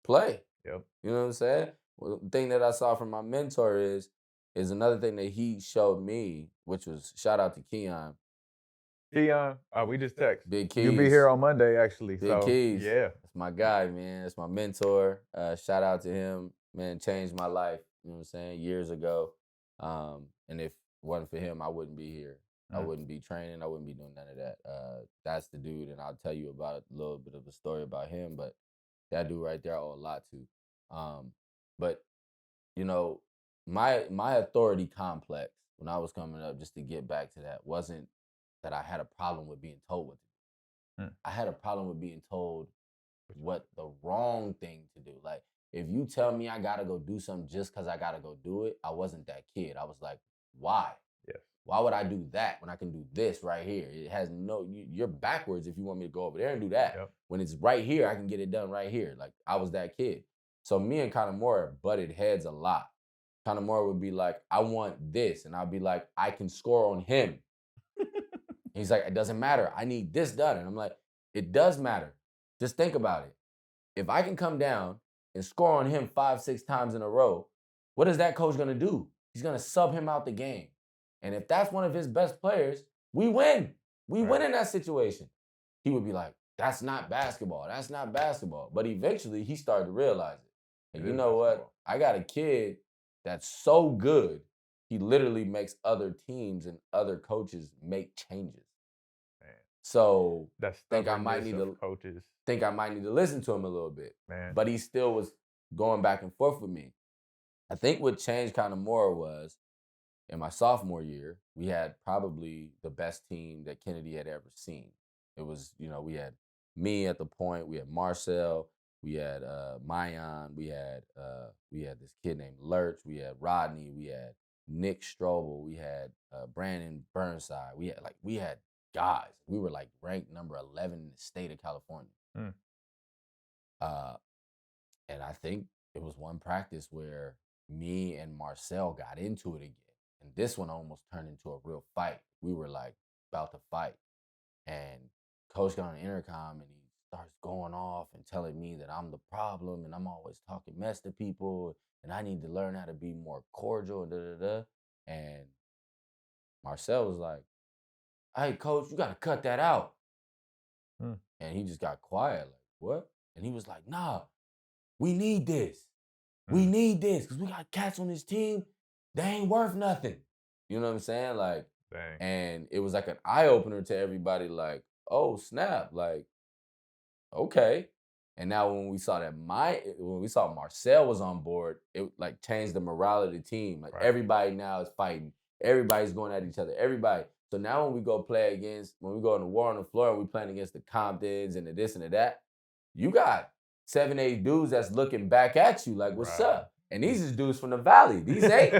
Play. Yep. You know what I'm saying? Well, the thing that I saw from my mentor is another thing that he showed me, which was shout out to Keon. Keon, we just text. Big Keys. You'll be here on Monday, actually. Big Keys. Yeah. That's my guy, man. That's my mentor. Shout out to him. Man, changed my life, you know what I'm saying, years ago. And if it wasn't for him, I wouldn't be here. I wouldn't be training. I wouldn't be doing none of that. That's the dude, and I'll tell you about a little bit of a story about him, but that dude right there I owe a lot to. But, my authority complex when I was coming up, just to get back to that, wasn't that I had a problem with being told what to do. I had a problem with being told what the wrong thing to do. Like, if you tell me I gotta go do something just because I gotta go do it, I wasn't that kid. I was like, why? Yes. Why would I do that when I can do this right here? It has you're backwards if you want me to go over there and do that. Yep. When it's right here, I can get it done right here. Like I was that kid. So me and Connor Moore butted heads a lot. Connor Moore would be like, I want this. And I'd be like, I can score on him. He's like, it doesn't matter. I need this done. And I'm like, it does matter. Just think about it. If I can come down and score on him 5, 6 times in a row, what is that coach going to do? He's going to sub him out the game. And if that's one of his best players, we win. We win in that situation. He would be like, that's not basketball. That's not basketball. But eventually he started to realize it. And you know what? I got a kid that's so good, he literally makes other teams and other coaches make changes. Man. So that's think I might need to coaches. Think I might need to listen to him a little bit. Man. But he still was going back and forth with me. I think what changed kind of more was in my sophomore year, we had probably the best team that Kennedy had ever seen. It was, we had me at the point, we had Marcel, we had Mayan, we had this kid named Lurch, we had Rodney, we had Nick Strobel, we had Brandon Burnside, we had guys. We were like ranked number 11 in the state of California. And I think it was one practice where me and Marcel got into it again. And this one almost turned into a real fight. We were like about to fight. And coach got on the intercom and he starts going off and telling me that I'm the problem and I'm always talking mess to people and I need to learn how to be more cordial and And Marcel was like, hey, coach, you got to cut that out. And he just got quiet, like, what? And he was like, nah, we need this. We need this because we got cats on this team. They ain't worth nothing. You know what I'm saying? Like, dang. And it was like an eye opener to everybody. Like, oh snap! Like, okay. And now when we saw Marcel was on board, it like changed the morale of the team. Like everybody now is fighting. Everybody's going at each other. Everybody. So now when we go in the war on the floor and we playing against the Comptons and the this and the that, you got 7, 8 dudes that's looking back at you like, what's up? And these is dudes from the Valley. These ain't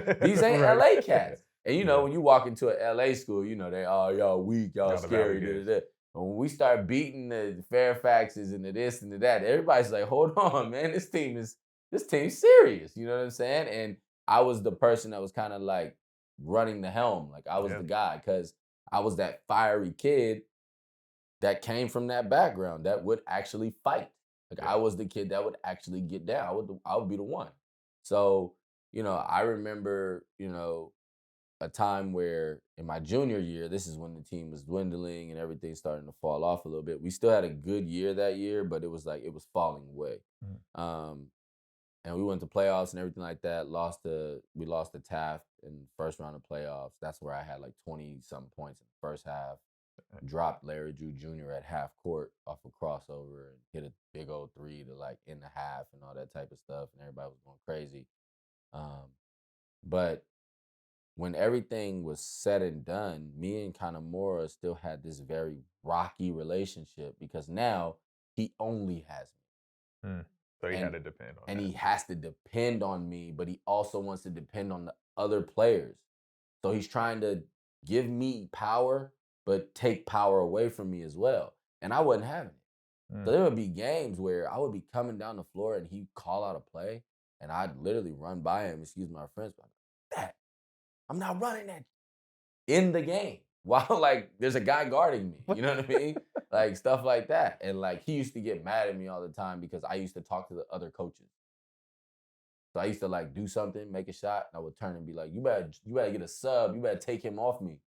LA cats. And when you walk into an LA school, they, y'all weak, y'all scary. And when we start beating the Fairfaxes and the this and the that, everybody's like, hold on, man, this team's serious. You know what I'm saying? And I was the person that was kind of like running the helm. Like I was the guy because I was that fiery kid that came from that background that would actually fight. Like I was the kid that would actually get down. I would be the one. So, I remember, a time where in my junior year, this is when the team was dwindling and everything starting to fall off a little bit. We still had a good year that year, but it was like it was falling away. And we went to playoffs and everything like that. We lost to Taft in the first round of playoffs. That's where I had like 20-something points in the first half. Dropped Larry Drew Jr. at half court off a crossover and hit a big old 3 to like in the half and all that type of stuff. And everybody was going crazy. But when everything was said and done, me and Kanamura still had this very rocky relationship because now he only has me. So he had to depend on And that. he has to depend on me, but he also wants to depend on the other players. So he's trying to give me power, but take power away from me as well. And I wasn't having it. So there would be games where I would be coming down the floor and he'd call out a play, and I'd literally run by him, excuse my French, but that I'm not running that in the game while like there's a guy guarding me. You know what I mean? Like stuff like that. And like he used to get mad at me all the time because I used to talk to the other coaches. So I used to like do something, make a shot, and I would turn and be like, you better get a sub, you better take him off me.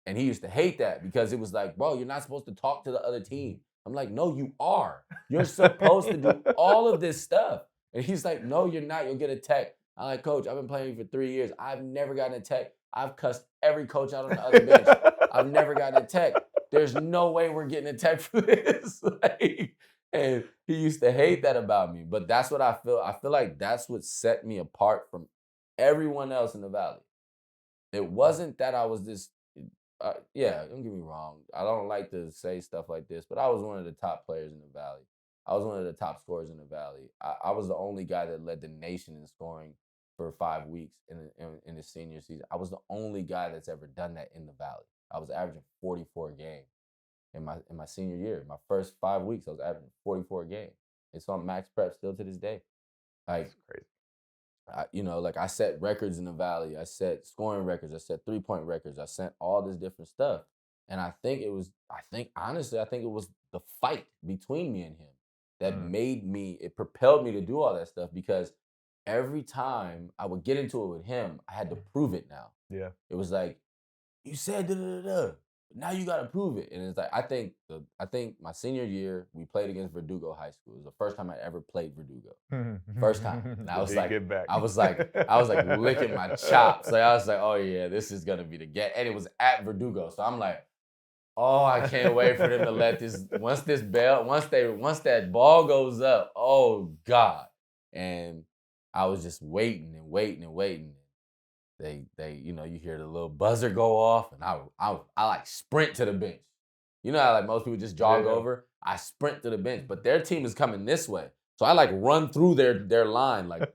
And he used to hate that because it was like, bro, you're not supposed to talk to the other team. I'm like, no, you are. You're supposed to do all of this stuff. And he's like, no, you're not. You'll get a tech. I'm like, coach, I've been playing for 3 years. I've never gotten a tech. I've cussed every coach out on the other bench. I've never gotten a tech. There's no way we're getting a tech for this. And he used to hate that about me. But that's what I feel. I feel like that's what set me apart from everyone else in the Valley. It wasn't that I was this, don't get me wrong. I don't like to say stuff like this, but I was one of the top players in the Valley. I was one of the top scorers in the Valley. I was the only guy that led the nation in scoring for 5 weeks in his senior season. I was the only guy that's ever done that in the Valley. I was averaging 44 games in my senior year. My first 5 weeks, I was averaging 44 games. It's on max prep still to this day. Like, That's crazy. like I set records in the Valley. I set scoring records. I set 3-point records. I set all this different stuff. And honestly, I think it was the fight between me and him that it propelled me to do all that stuff, because every time I would get into it with him, I had to prove it now. Yeah. It was like, you said da-da-da-da, but now you got to prove it. And it's like, I think my senior year, we played against Verdugo High School. It was the first time I ever played Verdugo. First time. And I was like, I was like licking my chops. Like, I was like, oh yeah, this is going to be the get. And it was at Verdugo. So I'm like, oh, I can't wait for them to let this, once that ball goes up, oh God. And I was just waiting and waiting and waiting. They, you hear the little buzzer go off, and I like sprint to the bench. You know how like most people just jog over? I sprint to the bench, but their team is coming this way. So I like run through their line like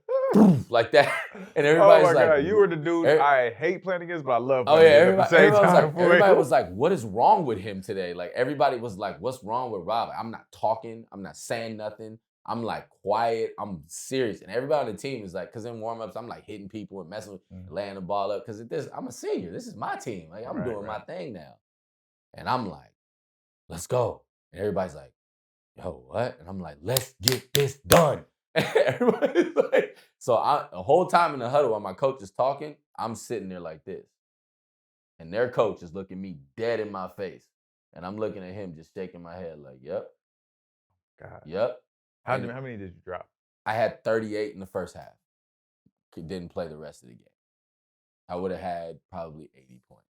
like that. And everybody's oh my like, God, you were the dude I hate playing against, but I love oh playing yeah, against at the same time. everybody was like, what is wrong with him today? Like everybody was like, what's wrong with Rob? I'm not talking, I'm not saying nothing. I'm like quiet, I'm serious. And everybody on the team is like, because in warm-ups, I'm like hitting people and messing with, laying the ball up. Because I'm a senior. This is my team. Like I'm doing my thing now. And I'm like, let's go. And everybody's like, yo, what? And I'm like, let's get this done. And everybody's like, so the whole time in the huddle while my coach is talking, I'm sitting there like this. And their coach is looking me dead in my face. And I'm looking at him just shaking my head like, yep. God. Yep. How many did you drop? I had 38 in the first half. Didn't play the rest of the game. I would have had probably 80 points.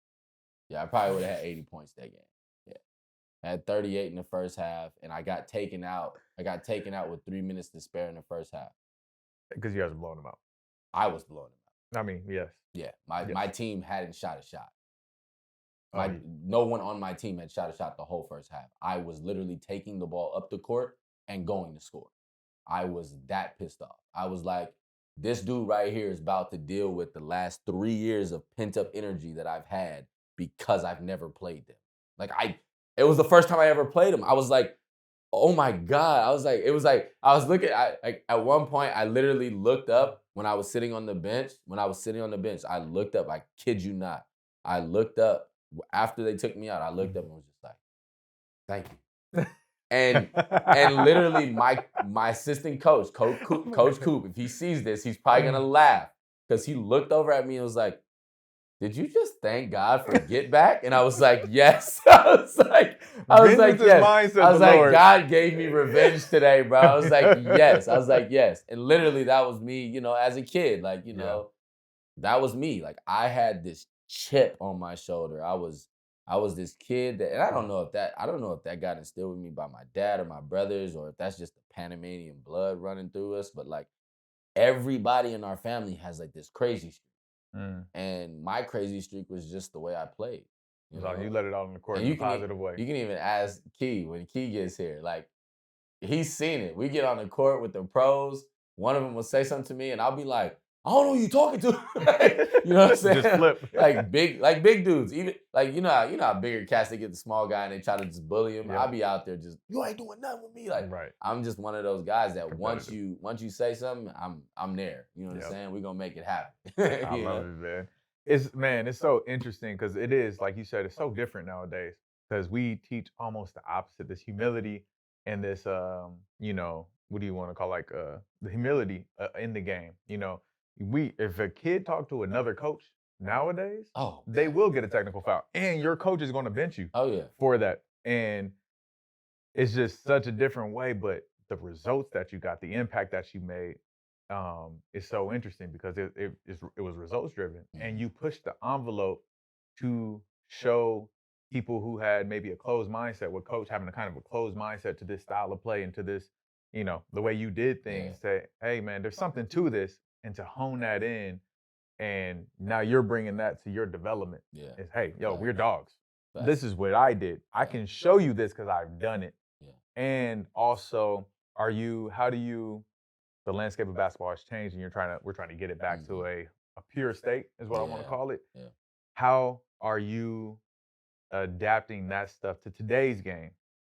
Yeah, I probably would have had 80 points that game. Yeah. I had 38 in the first half, and I got taken out. I got taken out with 3 minutes to spare in the first half. Because you guys were blowing them out. I was blowing them out. I mean, yes. Yeah, my team hadn't shot a shot. Oh, No one on my team had shot a shot the whole first half. I was literally taking the ball up the court and going to score. I was that pissed off. I was like, this dude right here is about to deal with the last 3 years of pent-up energy that I've had because I've never played them. It was the first time I ever played them. I was like, oh my God. I was looking, at one point, I literally looked up when I was sitting on the bench. I looked up, I kid you not. I looked up, after they took me out, I looked up and was just like, thank you. And literally my assistant coach Coop, if he sees this, he's probably gonna laugh, because he looked over at me and was like, did you just thank God for get back? And I was like, yes. I was like, yes. I was like, God gave me revenge today, bro. I was like, yes. And literally that was me, as a kid, that was me. Like I had this chip on my shoulder. I was this kid that, and I don't know if that got instilled with me by my dad or my brothers, or if that's just the Panamanian blood running through us. But like everybody in our family has like this crazy streak. And my crazy streak was just the way I played. You let it out on the court in a positive way. You can even ask Key when Key gets here. Like, he's seen it. We get on the court with the pros. One of them will say something to me, and I'll be like, I don't know who you talking to. You know what I'm saying? Just flip. like big dudes. Even you know how bigger cats, they get the small guy and they try to just bully him. Yeah. I'll be out there just, you ain't doing nothing with me. Like, right. I'm just one of those guys that once you say something, I'm there. You know what I'm saying? We're gonna make it happen. I love it, man. It's so interesting because it is, like you said, it's so different nowadays, because we teach almost the opposite, this humility and this what do you want to call the humility in the game. If a kid talk to another coach nowadays, they will get a technical foul, and your coach is going to bench you for that. And it's just such a different way, but the results that you got, the impact that you made, is so interesting because it was results driven, and you pushed the envelope to show people who had maybe a closed mindset, with coach having a kind of a closed mindset to this style of play and to this, the way you did things, say, hey man, there's something to this. And to hone that in, and now you're bringing that to your development. Yeah. It's, hey, we're dogs. This is what I did. I can show you this because I've done it. Yeah. And also, how do you the landscape of basketball has changed, and we're trying to get it back to a pure state, is what I want to call it. Yeah. How are you adapting that stuff to today's game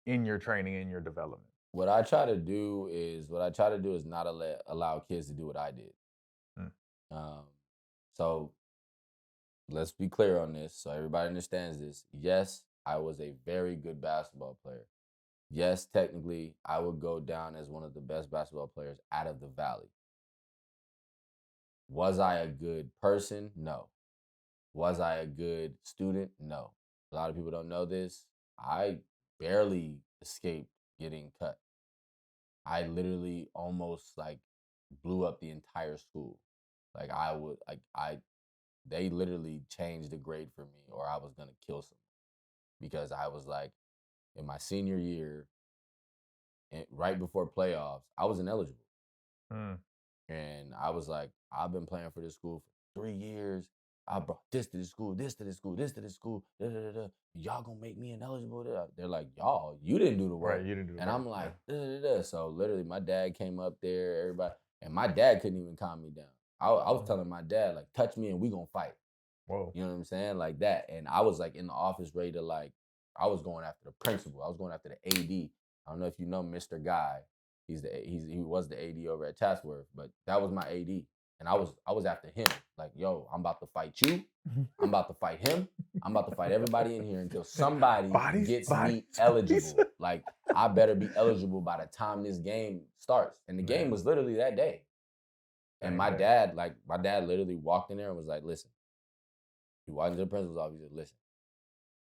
in your training, in your development? What I try to do is not allow kids to do what I did. Mm. So let's be clear on this, so everybody understands this. Yes, I was a very good basketball player. Yes, technically, I would go down as one of the best basketball players out of the Valley. Was I a good person? No. Was I a good student? No. A lot of people don't know this. I barely escaped getting cut. I literally almost like blew up the entire school. Like they literally changed the grade for me, or I was gonna kill someone, because I was like, in my senior year, right before playoffs, I was ineligible. Mm. And I was like, I've been playing for this school for 3 years. I brought this to this school, this to this school, this to this school. Da, da, da, da. Y'all gonna make me ineligible? They're like, y'all, you didn't do the work. Right, you didn't do the and work. I'm like, da, da, da, da. So literally, my dad came up there, everybody, and my dad couldn't even calm me down. I was telling my dad, like, touch me and we gonna fight. Whoa. You know what I'm saying? Like that. And I was like in the office ready to I was going after the principal. I was going after the AD. I don't know if you know Mr. Guy. He was the AD over at Chatsworth, but that was my AD. And I was after him. Like, yo, I'm about to fight you. I'm about to fight him. I'm about to fight everybody in here until somebody gets me eligible. Like, I better be eligible by the time this game starts. And the game was literally that day. And my dad literally walked in there and was like, listen. He walked into the principal's office. He said, listen,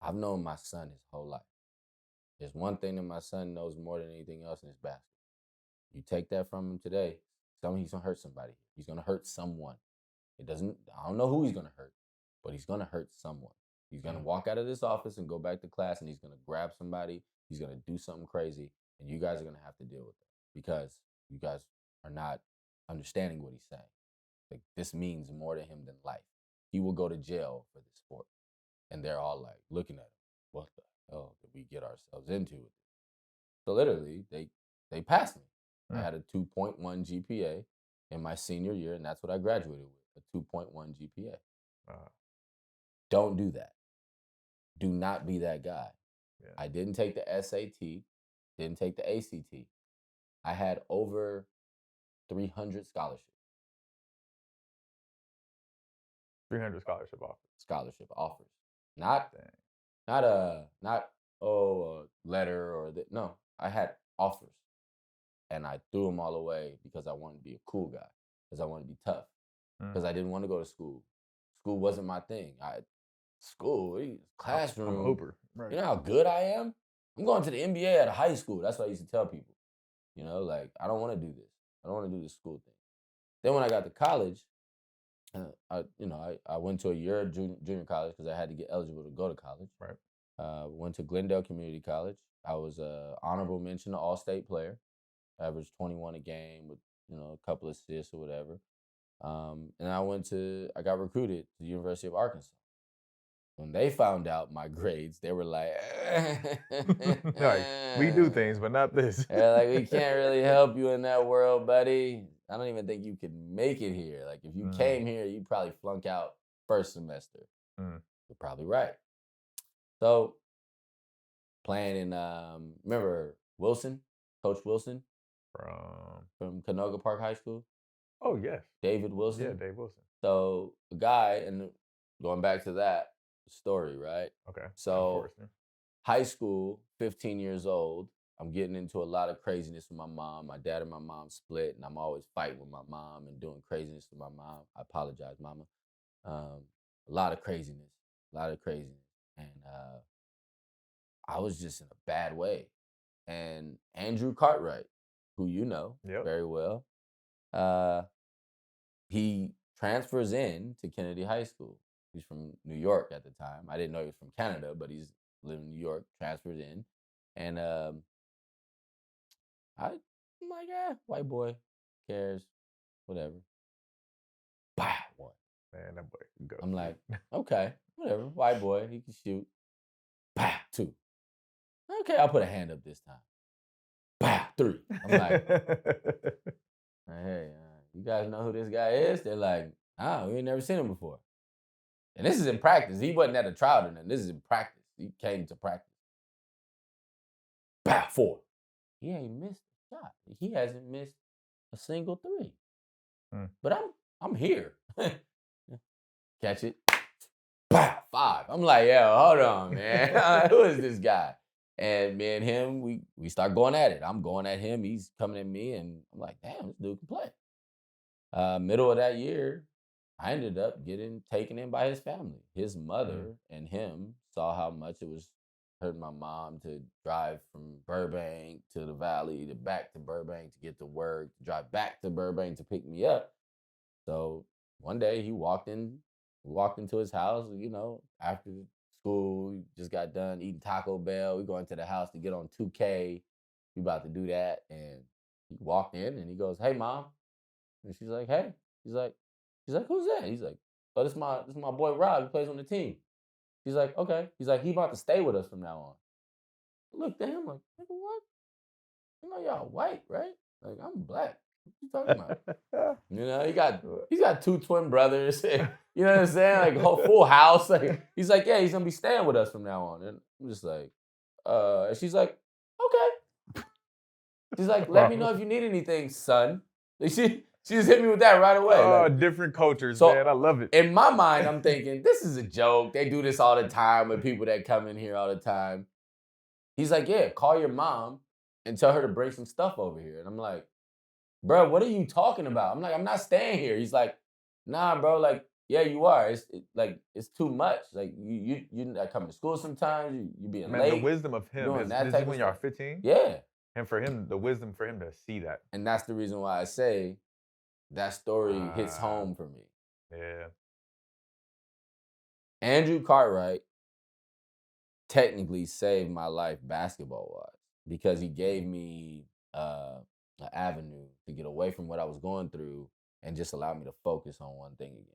I've known my son his whole life. There's one thing that my son knows more than anything else, in his basketball. You take that from him today, he's gonna hurt somebody. He's gonna hurt someone. I don't know who he's gonna hurt, but he's gonna hurt someone. He's gonna walk out of this office and go back to class, and he's gonna grab somebody. He's gonna do something crazy, and you guys are gonna have to deal with it, because you guys are not understanding what he's saying. Like, this means more to him than life. He will go to jail for this sport. And they're all like looking at him. What the hell did we get ourselves into? So literally, they passed me. I had a 2.1 GPA in my senior year, and that's what I graduated with, a 2.1 GPA. Don't do that. Do not be that guy. Yeah. I didn't take the SAT, didn't take the ACT. I had over 300 scholarships. 300 scholarship offers. Not a letter or no. I had offers, and I threw them all away because I wanted to be a cool guy, because I wanted to be tough, because I didn't want to go to school. School wasn't my thing. Classroom. I'm a hooper. Right. You know how good I am? I'm going to the NBA at a high school. That's what I used to tell people. You know, like, I don't want to do this. I don't want to do this school thing. Then when I got to college, I went to a year of junior college because I had to get eligible to go to college. Right. Went to Glendale Community College. I was an honorable mention All-State player. Averaged 21 a game with a couple of assists or whatever. And I got recruited to the University of Arkansas. When they found out my grades, they were like, like, we do things, but not this. They're like, we can't really help you in that world, buddy. I don't even think you could make it here. Like, if you came here, you'd probably flunk out first semester. You're probably right. So, playing in, remember Wilson, Coach Wilson? From Canoga Park High School? Oh, yes. David Wilson? Yeah, Dave Wilson. So, a guy, and going back to that story, right? Okay. So, high school, 15 years old, I'm getting into a lot of craziness with my mom. My dad and my mom split, and I'm always fighting with my mom and doing craziness to my mom. I apologize, mama. A lot of craziness. And I was just in a bad way. And Andrew Cartwright, who you know very well, he transfers in to Kennedy High School. He's from New York at the time. I didn't know he was from Canada, but he's living in New York, transfers in. And I'm like, white boy, cares, whatever. Bah, one. Man, that boy can go. I'm like, okay, whatever, white boy, he can shoot. Bah, two. Okay, I'll put a hand up this time. Bah, three. I'm like, Like, hey, you guys know who this guy is? They're like, oh, we ain't never seen him before. And this is in practice. He wasn't at a trial or nothing. This is in practice. He came to practice. Bow, 4. He ain't missed a shot. He hasn't missed a single 3. But I'm here. Catch it. Bow, 5. I'm like, yo, hold on, man. Who is this guy? And me and him, we start going at it. I'm going at him. He's coming at me. And I'm like, damn, this dude can play. Middle of that year, I ended up getting taken in by his family. His mother and him saw how much it was hurting my mom to drive from Burbank to the Valley to back to Burbank to get to work, to drive back to Burbank to pick me up. So one day we walked into his house, after school. We just got done eating Taco Bell. We going to the house to get on 2K. We about to do that. And he walked in and he goes, hey, Mom. And she's like, hey. She's like, who's that? He's like, oh, this is my boy Rob. He plays on the team. She's like, okay. He's like, he about to stay with us from now on. I looked at him like, nigga, what? You know y'all white, right? Like, I'm black. What you talking about? He's got 2 twin brothers. You know what I'm saying? Like, whole full house. Like, he's like, yeah, he's gonna be staying with us from now on. And I'm just like, and she's like, okay. She's like, let me know if you need anything, son. Like, she just hit me with that right away. Oh, like, different cultures, man. I love it. In my mind, I'm thinking, this is a joke. They do this all the time with people that come in here all the time. He's like, yeah, call your mom and tell her to bring some stuff over here. And I'm like, bro, what are you talking about? I'm like, I'm not staying here. He's like, nah, bro, like, yeah, you are. It's too much. Like, you not coming to school sometimes. You being late. The wisdom of him is this is when y'all 15? Yeah. And for him, the wisdom for him to see that. And that's the reason why I say that story hits home for me. Yeah. Andrew Cartwright technically saved my life basketball-wise because he gave me an avenue to get away from what I was going through and just allowed me to focus on one thing again.